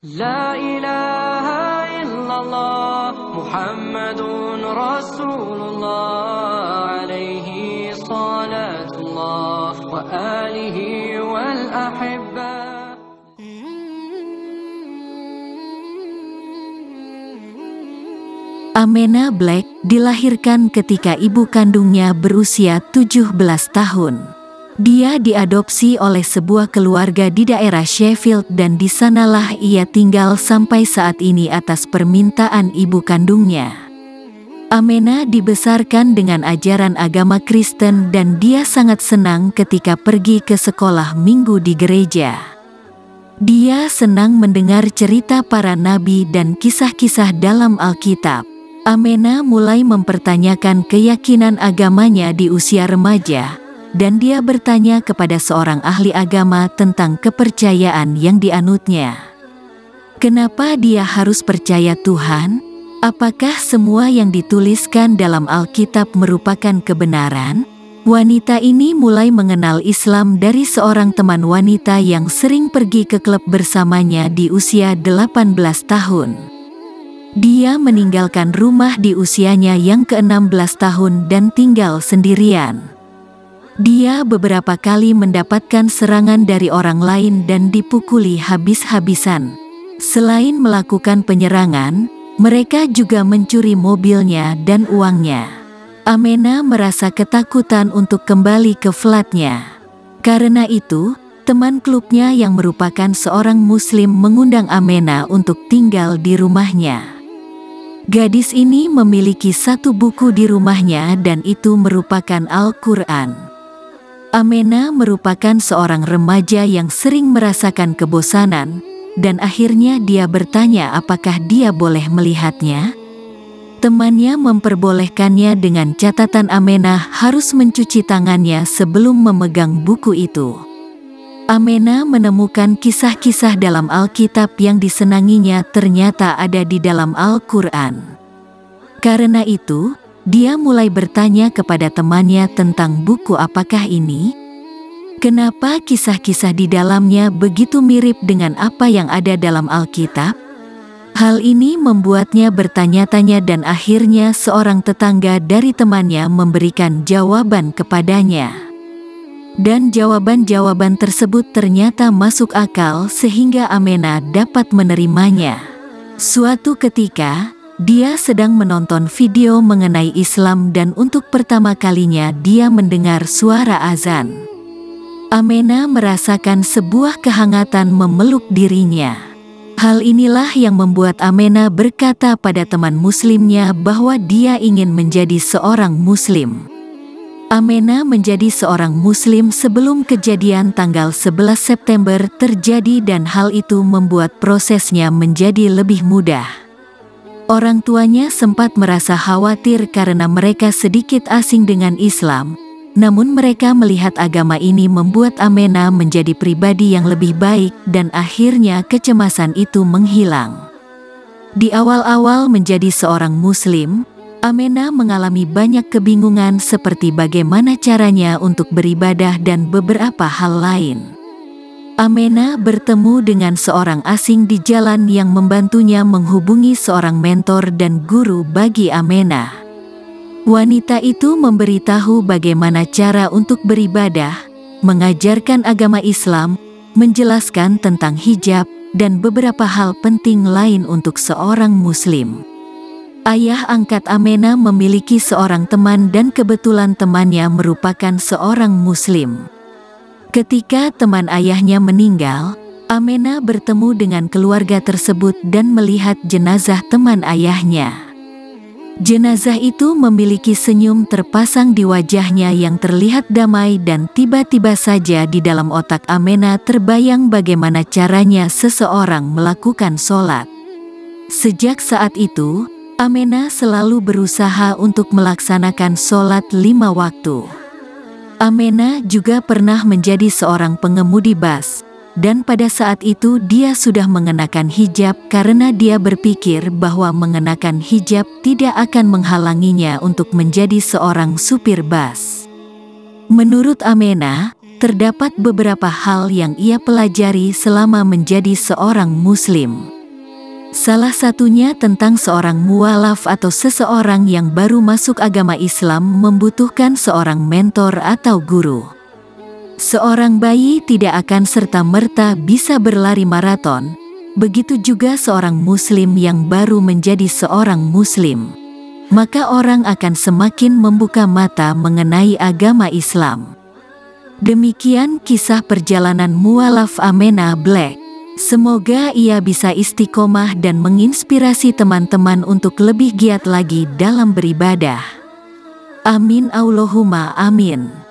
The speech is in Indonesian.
لا إله إلا الله محمد رسول الله عليه صلاة الله وآله والأحبة. Amena Black dilahirkan ketika ibu kandungnya berusia 17 tahun. Dia diadopsi oleh sebuah keluarga di daerah Sheffield dan di sanalah ia tinggal sampai saat ini atas permintaan ibu kandungnya. Amena dibesarkan dengan ajaran agama Kristen dan dia sangat senang ketika pergi ke sekolah minggu di gereja. Dia senang mendengar cerita para nabi dan kisah-kisah dalam Alkitab. Amena mulai mempertanyakan keyakinan agamanya di usia remaja. Dan dia bertanya kepada seorang ahli agama tentang kepercayaan yang dianutnya. Kenapa dia harus percaya Tuhan? Apakah semua yang dituliskan dalam Alkitab merupakan kebenaran? Wanita ini mulai mengenal Islam dari seorang teman wanita yang sering pergi ke klub bersamanya di usia 18 tahun. Dia meninggalkan rumah di usianya yang ke-16 tahun dan tinggal sendirian. Dia beberapa kali mendapatkan serangan dari orang lain dan dipukuli habis-habisan. Selain melakukan penyerangan, mereka juga mencuri mobilnya dan uangnya. Amena merasa ketakutan untuk kembali ke flatnya. Karena itu, teman klubnya yang merupakan seorang Muslim mengundang Amena untuk tinggal di rumahnya. Gadis ini memiliki satu buku di rumahnya dan itu merupakan Al-Quran. Amena merupakan seorang remaja yang sering merasakan kebosanan, dan akhirnya dia bertanya apakah dia boleh melihatnya. Temannya memperbolehkannya dengan catatan Amena harus mencuci tangannya sebelum memegang buku itu. Amena menemukan kisah-kisah dalam Alkitab yang disenanginya ternyata ada di dalam Al-Quran. Karena itu, dia mulai bertanya kepada temannya tentang buku apakah ini? Kenapa kisah-kisah di dalamnya begitu mirip dengan apa yang ada dalam Alkitab? Hal ini membuatnya bertanya-tanya dan akhirnya seorang tetangga dari temannya memberikan jawaban kepadanya. Dan jawaban-jawaban tersebut ternyata masuk akal sehingga Amena dapat menerimanya. Suatu ketika, dia sedang menonton video mengenai Islam dan untuk pertama kalinya dia mendengar suara azan. Amena merasakan sebuah kehangatan memeluk dirinya. Hal inilah yang membuat Amena berkata pada teman muslimnya bahwa dia ingin menjadi seorang muslim. Amena menjadi seorang muslim sebelum kejadian tanggal 11 September terjadi dan hal itu membuat prosesnya menjadi lebih mudah. Orang tuanya sempat merasa khawatir karena mereka sedikit asing dengan Islam, namun mereka melihat agama ini membuat Amena menjadi pribadi yang lebih baik dan akhirnya kecemasan itu menghilang. Di awal-awal menjadi seorang Muslim, Amena mengalami banyak kebingungan seperti bagaimana caranya untuk beribadah dan beberapa hal lain. Amena bertemu dengan seorang asing di jalan yang membantunya menghubungi seorang mentor dan guru bagi Amena. Wanita itu memberitahu bagaimana cara untuk beribadah, mengajarkan agama Islam, menjelaskan tentang hijab, dan beberapa hal penting lain untuk seorang Muslim. Ayah angkat Amena memiliki seorang teman dan kebetulan temannya merupakan seorang Muslim. Ketika teman ayahnya meninggal, Amena bertemu dengan keluarga tersebut dan melihat jenazah teman ayahnya. Jenazah itu memiliki senyum terpasang di wajahnya yang terlihat damai dan tiba-tiba saja di dalam otak Amena terbayang bagaimana caranya seseorang melakukan sholat. Sejak saat itu, Amena selalu berusaha untuk melaksanakan sholat 5 waktu. Amena juga pernah menjadi seorang pengemudi bus, dan pada saat itu dia sudah mengenakan hijab karena dia berpikir bahwa mengenakan hijab tidak akan menghalanginya untuk menjadi seorang supir bus. Menurut Amena, terdapat beberapa hal yang ia pelajari selama menjadi seorang Muslim. Salah satunya tentang seorang mualaf atau seseorang yang baru masuk agama Islam membutuhkan seorang mentor atau guru. Seorang bayi tidak akan serta-merta bisa berlari maraton, begitu juga seorang muslim yang baru menjadi seorang muslim. Maka orang akan semakin membuka mata mengenai agama Islam. Demikian kisah perjalanan mualaf Amenah Black. Semoga ia bisa istiqomah dan menginspirasi teman-teman untuk lebih giat lagi dalam beribadah. Amin Allahumma amin.